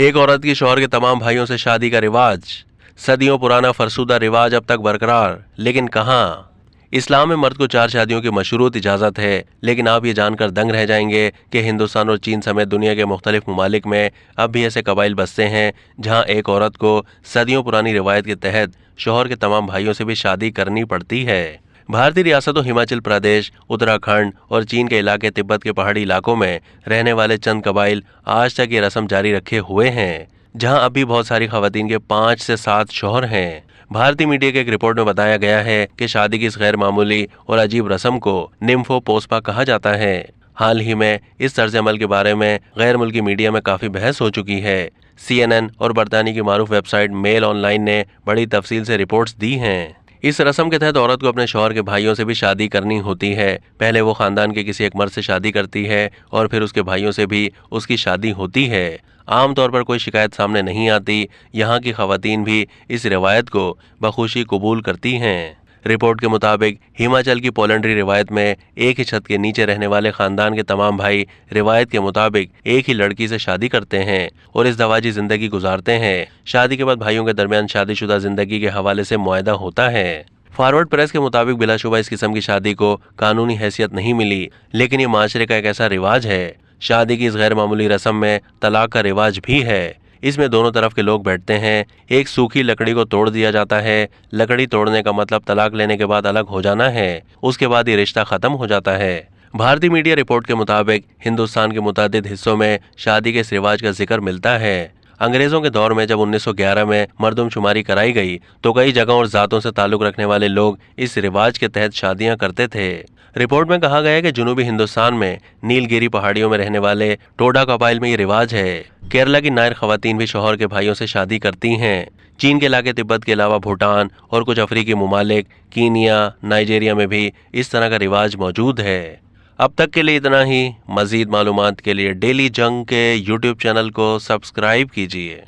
एक औरत की शौहर के तमाम भाइयों से शादी का रिवाज। सदियों पुराना फरसुदा रिवाज अब तक बरकरार, लेकिन कहाँ? इस्लाम में मर्द को 4 शादियों की मशरूत इजाजत है, लेकिन आप ये जानकर दंग रह जाएंगे कि हिंदुस्तान और चीन समेत दुनिया के मुख्तलिफ ममालिक में अब भी ऐसे कबाइल बसते हैं जहाँ एक औरत को सदियों पुरानी रिवायत के तहत शौहर के तमाम भाइयों से भी शादी करनी पड़ती है। भारतीय रियासतों हिमाचल प्रदेश, उत्तराखंड और चीन के इलाके तिब्बत के पहाड़ी इलाकों में रहने वाले चंद कबाइल आज तक ये रस्म जारी रखे हुए हैं, जहां अब भी बहुत सारी खवातीन के 5 से 7 शौहर हैं। भारतीय मीडिया की एक रिपोर्ट में बताया गया है कि शादी की इस गैर मामूली और अजीब रस्म को निम्फो पोस्पा कहा जाता है। हाल ही में इस तर्ज अमल के बारे में गैर मुल्की मीडिया में काफी बहस हो चुकी है। CNN और बरतानी की मारूफ वेबसाइट मेल ऑनलाइन ने बड़ी तफसील से रिपोर्ट्स दी हैं। इस रस्म के तहत औरत को अपने शौहर के भाइयों से भी शादी करनी होती है। पहले वो खानदान के किसी एक मर्द से शादी करती है और फिर उसके भाइयों से भी उसकी शादी होती है। आमतौर पर कोई शिकायत सामने नहीं आती। यहाँ की खवातीन भी इस रिवायत को बखुशी कबूल करती हैं। रिपोर्ट के मुताबिक हिमाचल की पोलेंड्री रिवायत में एक ही छत के नीचे रहने वाले खानदान के तमाम भाई रिवायत के मुताबिक एक ही लड़की से शादी करते हैं और इस दवाजी जिंदगी गुजारते हैं। शादी के बाद भाइयों के दरमियान शादीशुदा जिंदगी के हवाले से मुआहदा होता है। फॉरवर्ड प्रेस के मुताबिक बिलाशुबा इस किस्म की शादी को कानूनी हैसियत नहीं मिली, लेकिन ये माशरे का एक ऐसा रिवाज है। शादी की इस गैर मामूली रस्म में तलाक का रिवाज भी है। इसमें दोनों तरफ के लोग बैठते हैं, एक सूखी लकड़ी को तोड़ दिया जाता है। लकड़ी तोड़ने का मतलब तलाक लेने के बाद अलग हो जाना है। उसके बाद ये रिश्ता खत्म हो जाता है। भारतीय मीडिया रिपोर्ट के मुताबिक हिंदुस्तान के मुतादिद हिस्सों में शादी के इस रिवाज का जिक्र मिलता है। अंग्रेजों के दौर में जब 1911 में मर्दमशुमारी कराई गई तो कई जगहों और जातों से ताल्लुक रखने वाले लोग इस रिवाज के तहत शादियां करते थे। रिपोर्ट में कहा गया है कि जुनूबी हिंदुस्तान में नीलगिरी पहाड़ियों में रहने वाले टोडा कबाइल में ये रिवाज है। केरला की नायर खवातीन भी शौहर के भाइयों से शादी करती हैं। चीन के इलाके तिब्बत के अलावा भूटान और कुछ अफ्रीकी ममालिक, कीनिया, नाइजीरिया में भी इस तरह का रिवाज मौजूद है। अब तक के लिए इतना ही। मजीद मालूमात के लिए डेली जंग के YouTube चैनल को सब्सक्राइब कीजिए।